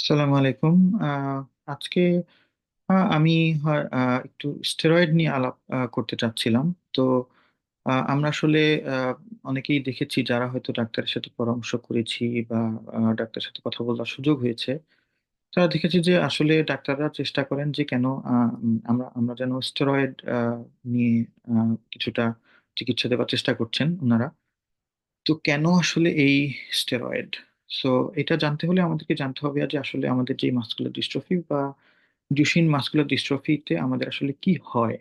আসসালামু আলাইকুম। আহ, আজকে আমি একটু স্টেরয়েড নিয়ে আলাপ করতে চাচ্ছিলাম। তো আমরা আসলে অনেকেই দেখেছি যারা হয়তো ডাক্তারের সাথে পরামর্শ করেছি বা ডাক্তারের সাথে কথা বলার সুযোগ হয়েছে, তারা দেখেছি যে আসলে ডাক্তাররা চেষ্টা করেন যে কেন আমরা আমরা যেন স্টেরয়েড নিয়ে কিছুটা চিকিৎসা দেওয়ার চেষ্টা করছেন ওনারা। তো কেন আসলে এই স্টেরয়েড? সো এটা জানতে হলে আমাদেরকে জানতে হবে যে আসলে আমাদের যে মাসকুলার ডিস্ট্রফি বা ডুশেন মাসকুলার ডিস্ট্রফিতে আমাদের আসলে কি হয়।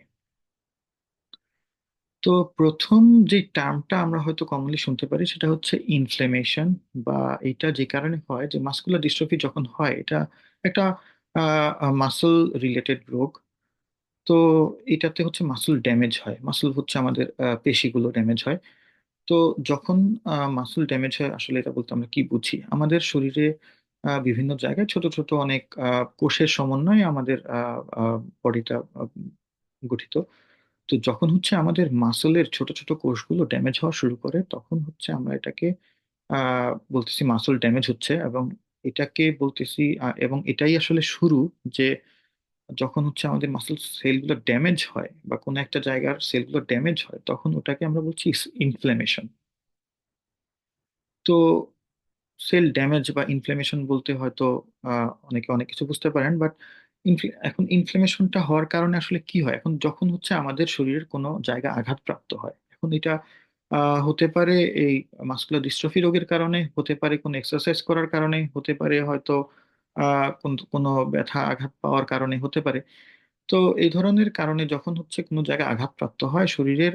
তো প্রথম যে টার্মটা আমরা হয়তো কমনলি শুনতে পারি সেটা হচ্ছে ইনফ্লেমেশন। বা এটা যে কারণে হয় যে মাসকুলার ডিস্ট্রফি যখন হয় এটা একটা মাসল রিলেটেড রোগ। তো এটাতে হচ্ছে মাসল ড্যামেজ হয়, মাসল হচ্ছে আমাদের পেশিগুলো ড্যামেজ হয়। তো যখন মাসল ড্যামেজ হয় আসলে এটা বলতে আমরা কি বুঝি, আমাদের শরীরে বিভিন্ন জায়গায় ছোট ছোট অনেক কোষের সমন্বয়ে আমাদের বডিটা গঠিত। তো যখন হচ্ছে আমাদের মাসলের ছোট ছোট কোষগুলো ড্যামেজ হওয়া শুরু করে তখন হচ্ছে আমরা এটাকে বলতেছি মাসল ড্যামেজ হচ্ছে। এবং এটাকে বলতেছি এবং এটাই আসলে শুরু, যে যখন হচ্ছে আমাদের মাসল সেলগুলো ড্যামেজ হয় বা কোনো একটা জায়গার সেলগুলো ড্যামেজ হয় তখন ওটাকে আমরা বলছি ইনফ্ল্যামেশন। তো সেল ড্যামেজ বা ইনফ্লেমেশন বলতে হয়তো অনেকে অনেক কিছু বুঝতে পারেন, বাট এখন ইনফ্লেমেশনটা হওয়ার কারণে আসলে কি হয়, এখন যখন হচ্ছে আমাদের শরীরের কোনো জায়গা আঘাতপ্রাপ্ত হয়, এখন এটা হতে পারে এই মাসকুলার ডিস্ট্রফি রোগের কারণে, হতে পারে কোনো এক্সারসাইজ করার কারণে, হতে পারে হয়তো কোনো ব্যথা আঘাত পাওয়ার কারণে হতে পারে। তো এই ধরনের কারণে যখন হচ্ছে কোনো জায়গায় আঘাতপ্রাপ্ত হয় শরীরের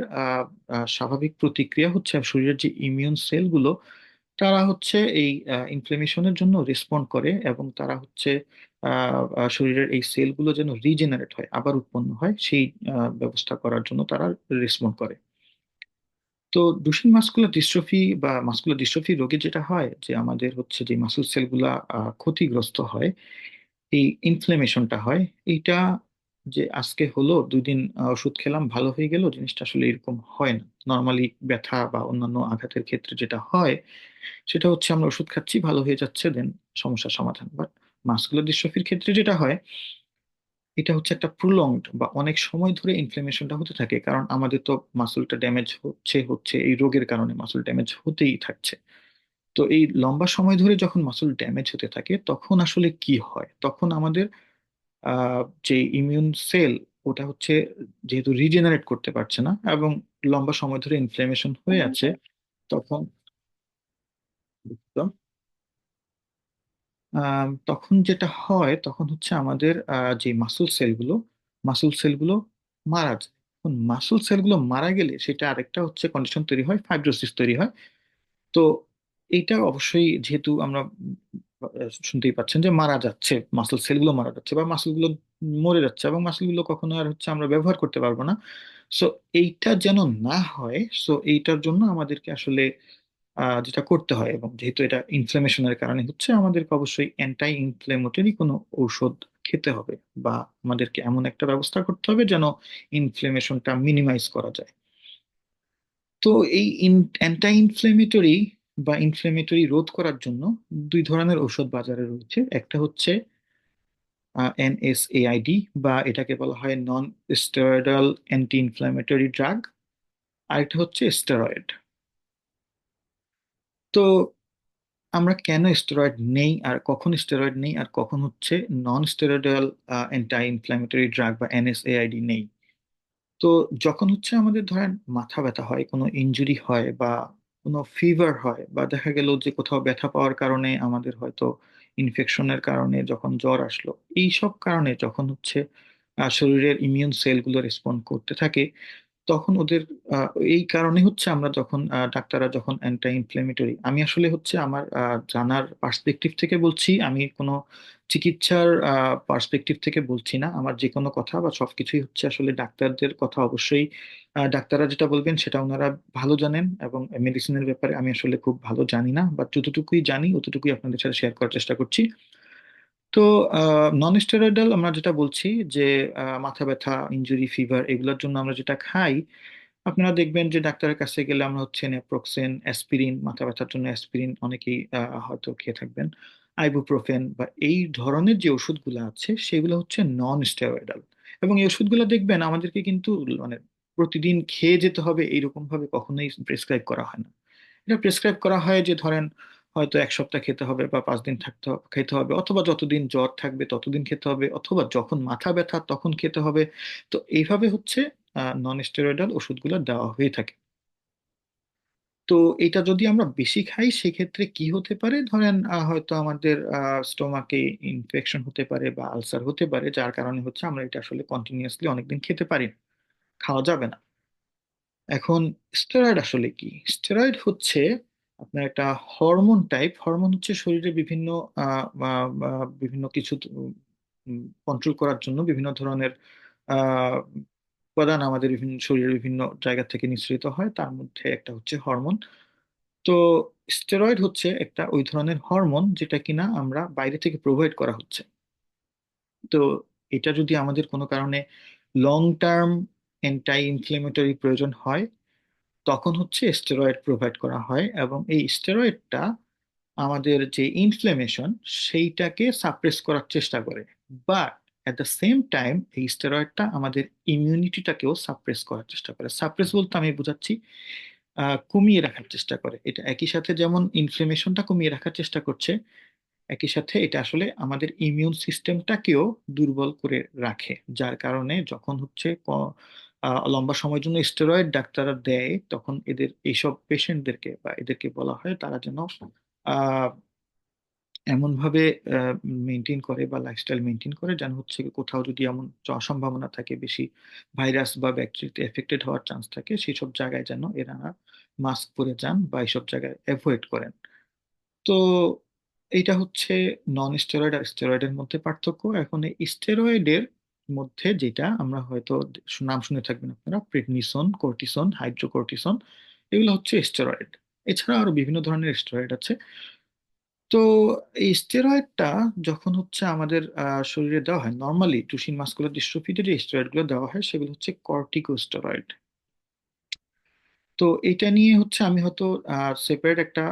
স্বাভাবিক প্রতিক্রিয়া হচ্ছে শরীরের যে ইমিউন সেলগুলো তারা হচ্ছে এই ইনফ্লেমেশনের জন্য রেসপন্ড করে, এবং তারা হচ্ছে শরীরের এই সেলগুলো যেন রিজেনারেট হয়, আবার উৎপন্ন হয়, সেই ব্যবস্থা করার জন্য তারা রেসপন্ড করে। তো ডুশেন মাসকুলার ডিস্ট্রফি বা মাসকুলার ডিস্ট্রফি রোগে যেটা হয় যে আমাদের হচ্ছে যে মাসল সেলগুলা ক্ষতিগ্রস্ত হয়, এই ইনফ্লেমেশনটা হয়। এইটা যে আজকে হলো 2 দিন ওষুধ খেলাম ভালো হয়ে গেল, জিনিসটা আসলে এরকম হয় না। নর্মালি ব্যথা বা অন্যান্য আঘাতের ক্ষেত্রে যেটা হয় সেটা হচ্ছে আমরা ওষুধ খাচ্ছি, ভালো হয়ে যাচ্ছে, দেন সমস্যার সমাধান। বাট মাসকুলার ডিস্ট্রফির ক্ষেত্রে যেটা হয় এটা হচ্ছে একটা প্রলংড বা অনেক সময় ধরে ইনফ্লেমেশনটা হতে থাকে, কারণ আমাদের তো মাসলটা ড্যামেজ হচ্ছে হচ্ছে এই রোগের কারণে মাসল ড্যামেজ হতেই থাকছে। তো এই লম্বা সময় ধরে যখন মাসল ড্যামেজ হতে থাকে তখন আসলে কি হয়, তখন আমাদের যে ইমিউন সেল ওটা হচ্ছে যেহেতু রিজেনারেট করতে পারছে না এবং লম্বা সময় ধরে ইনফ্লেমেশন হয়ে আছে, তখন তখন যেটা হয় তখন হচ্ছে আমাদের যে মাসল সেলগুলো মারা যায়। এখন মাসল সেলগুলো মারা গেলে সেটা আরেকটা হচ্ছে কন্ডিশন তৈরি হয়, ফাইব্রোসিস তৈরি হয়। তো এইটা অবশ্যই যেহেতু আমরা শুনতেই পাচ্ছেন যে মারা যাচ্ছে, মাসল সেলগুলো মারা যাচ্ছে বা মাসলগুলো মরে যাচ্ছে এবং মাসলগুলো কখনো আর হচ্ছে আমরা ব্যবহার করতে পারবো না। সো এইটা যেন না হয়, সো এইটার জন্য আমাদেরকে আসলে যেটা করতে হয়, এবং যেহেতু এটা ইনফ্লামেশনের কারণে হচ্ছে, আমাদেরকে অবশ্যই অ্যান্টি ইনফ্লেমেটরি কোনো ঔষধ খেতে হবে, বা আমাদেরকে এমন একটা ব্যবস্থা করতে হবে যেন ইনফ্লেমেশনটা মিনিমাইজ করা যায়। তো এই অ্যান্টি ইনফ্লেমেটরি বা ইনফ্লেমেটরি রোধ করার জন্য 2 ধরনের ঔষধ বাজারে রয়েছে। একটা হচ্ছে এনএসএআইডি, বা এটাকে বলা হয় non steroidal anti inflammatory drug. আরেকটা হচ্ছে স্টেরয়েড। তো আমরা কেন স্টেরয়েড নেই আর কখন স্টেরয়েড নেই আর কখন হচ্ছে non steroidal anti inflammatory drug বা এনএসএআইডি নেই? তো যখন হচ্ছে আমাদের ধরেন মাথা ব্যথা হয়, কোনো ইনজুরি হয়, বা কোনো ফিভার হয়, বা দেখা গেল যে কোথাও ব্যথা পাওয়ার কারণে আমাদের হয়তো ইনফেকশনের কারণে যখন জ্বর আসলো, এই সব কারণে যখন হচ্ছে শরীরের ইমিউন সেলগুলো রেসপন্ড করতে থাকে, তখন ওদের এই কারণে হচ্ছে আমরা যখন ডাক্তাররা যখন অ্যান্টি ইনফ্লেমেটরি, আমি আসলে হচ্ছে আমার জানার পার্সপেক্টিভ থেকে বলছি, আমি কোনো চিকিৎসার পার্সপেক্টিভ থেকে বলছি না। আমার যে কোনো কথা বা সবকিছুই হচ্ছে আসলে ডাক্তারদের কথা। অবশ্যই ডাক্তাররা যেটা বলবেন সেটা ওনারা ভালো জানেন, এবং মেডিসিনের ব্যাপারে আমি আসলে খুব ভালো জানি না, বাট যতটুকুই জানি অতটুকুই আপনাদের সাথে শেয়ার করার চেষ্টা করছি। তো নন স্টেরয়েডাল আমরা যেটা বলছি যে মাথা ব্যথা, ইনজুরি, ফিভার এগুলোর জন্য আমরা যেটা খাই, আপনারা দেখবেন যে ডাক্তারের কাছে গেলে আমরা হচ্ছে নেপ্রোক্সেন, অ্যাসপিরিন, মাথা ব্যথার জন্য অ্যাসপিরিন অনেকেই হয়তো খেয়ে থাকবেন, আইবুপ্রোফেন বা এই ধরনের যে ওষুধগুলো আছে সেগুলো হচ্ছে নন স্টেরয়েডাল। এবং এই ওষুধগুলো দেখবেন আমাদেরকে কিন্তু মানে প্রতিদিন খেয়ে যেতে হবে এইরকম ভাবে কখনোই প্রেসক্রাইব করা হয় না। এটা প্রেসক্রাইব করা হয় যে ধরেন হয়তো 1 সপ্তাহ খেতে হবে বা 5 দিন খেতে হবে, অথবা যতদিন জ্বর থাকবে ততদিন খেতে হবে, অথবা যখন মাথা ব্যথা তখন খেতে হবে। তো এইভাবে হচ্ছে নন স্টেরয়েডাল ওষুধগুলো দেওয়া হয়ে থাকে। তো এটা যদি আমরা বেশি খাই সেক্ষেত্রে কি হতে পারে, ধরেন হয়তো আমাদের স্টোমাকে ইনফেকশন হতে পারে বা আলসার হতে পারে, যার কারণে হচ্ছে আমরা এটা আসলে কন্টিনিউয়াসলি অনেকদিন খেতে পারি না, খাওয়া যাবে না। এখন স্টেরয়েড আসলে কি? স্টেরয়েড হচ্ছে আপনার একটা হরমোন টাইপ। হরমোন হচ্ছে শরীরে বিভিন্ন বিভিন্ন কিছু কন্ট্রোল করার জন্য বিভিন্ন ধরনের আহ, উপাদান আমাদের বিভিন্ন শরীরের বিভিন্ন জায়গা থেকে নিঃসৃত হয়, তার মধ্যে একটা হচ্ছে হরমোন। তো স্টেরয়েড হচ্ছে একটা ওই ধরনের হরমোন যেটা কিনা আমরা বাইরে থেকে প্রোভাইড করা হচ্ছে। তো এটা যদি আমাদের কোনো কারণে লং টার্ম অ্যান্টাই ইনফ্লেমেটরি প্রয়োজন হয় তখন হচ্ছে স্টেরয়েড প্রোভাইড করা হয়, এবং এই স্টেরয়েডটা আমাদের যে ইনফ্লেমেশন সেইটাকে সাপ্রেস করার চেষ্টা করে। But at the same time এই স্টেরয়েডটা আমাদের ইমিউনিটিটাকেও সাপ্রেস করার চেষ্টা করে। সাপ্রেস বলতে আমি বোঝাচ্ছি কমিয়ে রাখার চেষ্টা করে। এটা একই সাথে যেমন ইনফ্লেমেশনটা কমিয়ে রাখার চেষ্টা করছে, একই সাথে এটা আসলে আমাদের ইমিউন সিস্টেমটাকেও দুর্বল করে রাখে। যার কারণে যখন হচ্ছে লম্বা সময়ের জন্য স্টেরয়েড ডাক্তাররা দেয় তখন এদের এইসব পেশেন্টদেরকে বা এদেরকে বলা হয় তারা যেন আহ এমন ভাবে মেনটেন করে বা লাইফস্টাইল মেনটেন করে যেন হচ্ছে কোথাও যদি এমন সম্ভাবনা থাকে বেশি ভাইরাস বা ব্যাকটেরিয়াতে এফেক্টেড হওয়ার চান্স থাকে, সেই সব জায়গায় যেন এরা মাস্ক পরে যান বা এইসব জায়গায় অ্যাভয়েড করেন। তো এইটা হচ্ছে নন স্টেরয়েড আর স্টেরয়েডের মধ্যে পার্থক্য। এখন এই স্টেরয়েডের মধ্যে যেটা আমরা হয়তো নাম শুনে থাকবেন আপনারা, প্রেডনিসন, কর্টিসন, হাইড্রোকর্টিসন, এগুলো হচ্ছে স্টেরয়েড। এছাড়া আরো বিভিন্ন ধরনের স্টেরয়েড আছে। তো এই স্টেরয়েডটা যখন হচ্ছে আমাদের শরীরে দেওয়া হয়, নর্মালি ডুশেন মাসকুলার ডিস্ট্রফিতে যে স্টেরয়েড গুলো দেওয়া হয় সেগুলো হচ্ছে কর্টিকোস্টেরয়েড। তো এটা নিয়ে হচ্ছে আমি হয়তো সেপারেট একটা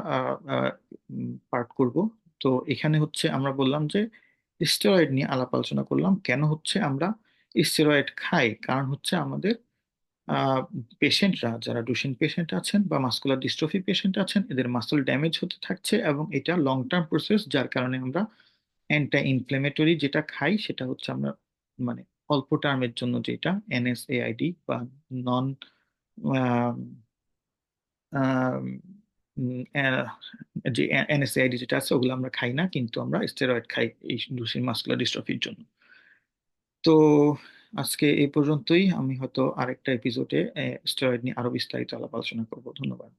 পার্ট করব। তো এখানে হচ্ছে আমরা বললাম যে স্টেরয়েড নিয়ে আলাপ আলোচনা করলাম, কেন হচ্ছে আমরা স্টেরয়েড খাই। কারণ হচ্ছে আমাদের পেশেন্টরা যারা ডুশেন পেশেন্ট আছেন বা মাসকুলার ডিস্ট্রফি পেশেন্ট আছেন এদের মাসল ড্যামেজ হতে থাকছে, এবং এটা লং টার্ম প্রসেস, যার কারণে আমরা অ্যান্টি ইনফ্লেমেটরি যেটা খাই সেটা হচ্ছে আমরা মানে অল্প টার্মের জন্য যেটা এনএসএআইডি বা নন যে এনএসএআইডি যেটা আছে ওগুলো আমরা খাই না, কিন্তু আমরা স্টেরয়েড খাই এই ডুশেন মাসকুলার ডিস্ট্রফির জন্য। তো আজকে এই পর্যন্তই। আমি হয়তো আরেকটা এপিসোডে স্টেরয়েড নিয়ে আরো বিস্তারিত আলাপ আলোচনা করবো। ধন্যবাদ।